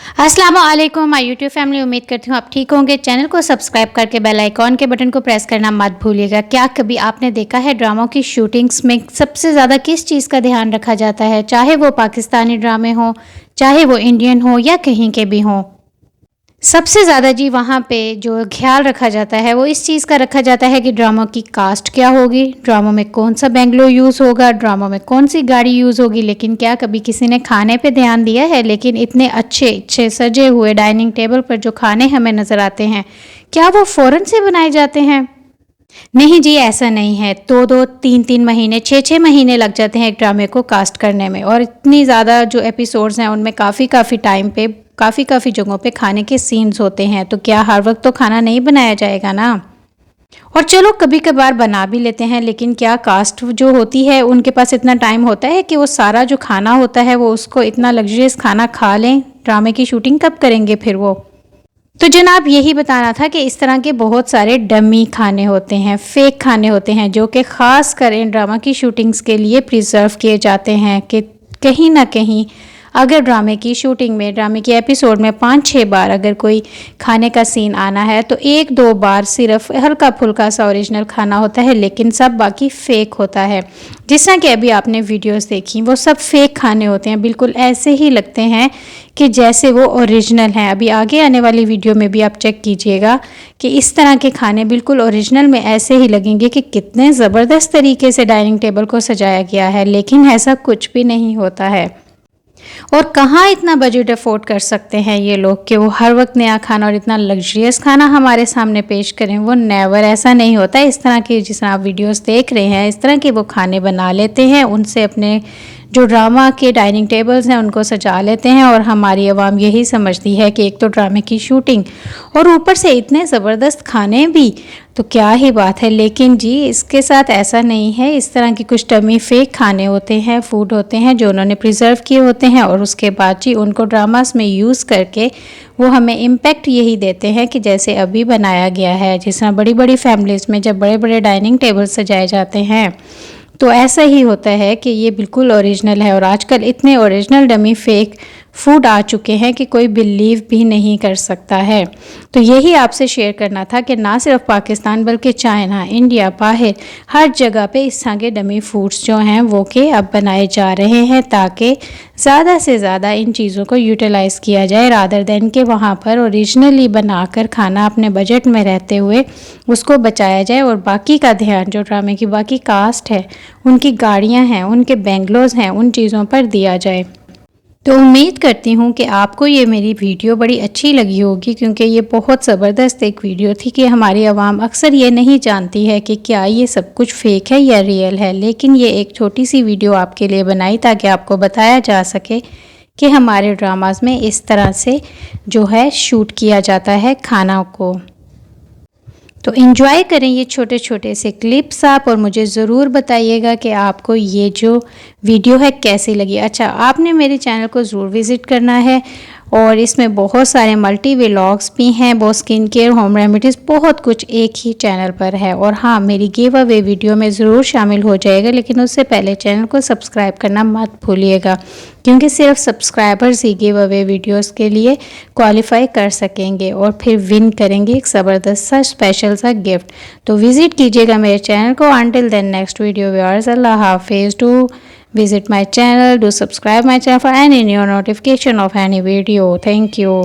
अस्सलामुअलैकुम my YouTube family. उम्मीद करती हूँ आप ठीक होंगे। चैनल को सब्सक्राइब करके बेल आइकॉन के बटन को प्रेस करना मत भूलिएगा। क्या कभी आपने देखा है ड्रामों की शूटिंग्स में सबसे ज़्यादा किस चीज़ का ध्यान रखा जाता है, चाहे वो पाकिस्तानी ड्रामे हों, चाहे वो इंडियन हो या कहीं के भी हों। सबसे ज़्यादा जी वहाँ पे जो ख्याल रखा जाता है वो इस चीज़ का रखा जाता है कि ड्रामों की कास्ट क्या होगी, ड्रामों में कौन सा बेंगलो यूज़ होगा, ड्रामों में कौन सी गाड़ी यूज़ होगी। लेकिन क्या कभी किसी ने खाने पे ध्यान दिया है? लेकिन इतने अच्छे अच्छे सजे हुए डाइनिंग टेबल पर जो खाने हमें नज़र आते हैं, क्या वो फ़ौरन से बनाए जाते हैं? नहीं जी, ऐसा नहीं है। 2-2, 3-3 महीने, 6-6 महीने लग जाते हैं एक ड्रामे को कास्ट करने में। और इतनी ज़्यादा जो एपिसोड्स हैं उनमें काफ़ी टाइम पे काफ़ी जगहों पे खाने के सीन्स होते हैं। तो क्या हर वक्त तो खाना नहीं बनाया जाएगा ना। और चलो कभी कभार बना भी लेते हैं, लेकिन क्या कास्ट जो होती है उनके पास इतना टाइम होता है कि वो सारा जो खाना होता है वो उसको इतना लग्जरियस खाना खा लें? ड्रामे की शूटिंग कब करेंगे फिर वो? तो जनाब यही बताना था कि इस तरह के बहुत सारे डमी खाने होते हैं, फेक खाने होते हैं, जो कि ख़ास कर इन ड्रामा की शूटिंग्स के लिए प्रिजर्व किए जाते हैं कि कहीं ना कहीं अगर ड्रामे की शूटिंग में, ड्रामे के एपिसोड में 5-6 बार अगर कोई खाने का सीन आना है तो 1-2 बार सिर्फ हल्का फुल्का सा ओरिजिनल खाना होता है, लेकिन सब बाकी फ़ेक होता है। जिस तरह कि अभी आपने वीडियोस देखी वो सब फेक खाने होते हैं, बिल्कुल ऐसे ही लगते हैं कि जैसे वो ओरिजिनल हैं। अभी आगे आने वाली वीडियो में भी आप चेक कीजिएगा कि इस तरह के खाने बिल्कुल ओरिजिनल में ऐसे ही लगेंगे कि कितने ज़बरदस्त तरीके से डाइनिंग टेबल को सजाया गया है, लेकिन ऐसा कुछ भी नहीं होता है। और कहाँ इतना बजट अफोर्ड कर सकते हैं ये लोग कि वो हर वक्त नया खाना और इतना लग्जरियस खाना हमारे सामने पेश करें। वो नेवर, ऐसा नहीं होता। इस तरह की जिस तरह आप वीडियोस देख रहे हैं इस तरह के वो खाने बना लेते हैं, उनसे अपने जो ड्रामा के डाइनिंग टेबल्स हैं उनको सजा लेते हैं। और हमारी आवाम यही समझती है कि एक तो ड्रामे की शूटिंग और ऊपर से इतने ज़बरदस्त खाने भी, तो क्या ही बात है। लेकिन जी इसके साथ ऐसा नहीं है। इस तरह की कुछ डमी फेक खाने होते हैं, फूड होते हैं जो उन्होंने प्रिजर्व किए होते हैं और उसके बाद जी उनको ड्रामास में यूज़ करके वो हमें इम्पेक्ट यही देते हैं कि जैसे अभी बनाया गया है। जिस तरह बड़ी बड़ी फैमिलीज़ में जब बड़े बड़े डाइनिंग टेबल सजाए जाते हैं तो ऐसा ही होता है कि ये बिल्कुल ओरिजिनल है। और आजकल इतने ओरिजिनल डमी फेक फूड आ चुके हैं कि कोई बिलीव भी नहीं कर सकता है। तो यही आपसे शेयर करना था कि ना सिर्फ पाकिस्तान बल्कि चाइना, इंडिया, बाहर हर जगह पे इस तरह के डमी फूड्स जो हैं वो कि अब बनाए जा रहे हैं ताकि ज़्यादा से ज़्यादा इन चीज़ों को यूटिलाइज़ किया जाए, रादर दैन कि वहाँ पर ओरिजिनली बनाकर खाना अपने बजट में रहते हुए उसको बचाया जाए और बाकी का ध्यान जो ड्रामे की बाकी कास्ट है, उनकी गाड़ियाँ हैं, उनके बेंगलोज हैं, उन चीज़ों पर दिया जाए। तो उम्मीद करती हूँ कि आपको ये मेरी वीडियो बड़ी अच्छी लगी होगी, क्योंकि ये बहुत ज़बरदस्त एक वीडियो थी कि हमारी आवाम अक्सर ये नहीं जानती है कि क्या ये सब कुछ फ़ेक है या रियल है। लेकिन ये एक छोटी सी वीडियो आपके लिए बनाई ताकि आपको बताया जा सके कि हमारे ड्रामास में इस तरह से जो है शूट किया जाता है खाना को। तो एंजॉय करें ये छोटे छोटे से क्लिप्स आप, और मुझे ज़रूर बताइएगा कि आपको ये जो वीडियो है कैसी लगी। अच्छा, आपने मेरे चैनल को ज़रूर विज़िट करना है और इसमें बहुत सारे मल्टी व्लॉग्स भी हैं, बहुत स्किन केयर, होम रेमेडीज़, बहुत कुछ एक ही चैनल पर है। और हाँ, मेरी गिव अवे वीडियो में ज़रूर शामिल हो जाएगा, लेकिन उससे पहले चैनल को सब्सक्राइब करना मत भूलिएगा, क्योंकि सिर्फ सब्सक्राइबर्स ही गिव अवे वीडियोस के लिए क्वालिफाई कर सकेंगे और फिर विन करेंगे एक ज़बरदस्त सा स्पेशल सा गिफ्ट। तो विज़िट कीजिएगा मेरे चैनल को। Until then next video viewers, अल्लाह हाफिज़। To visit my channel, do subscribe my channel for any new notification of any video. Thank you.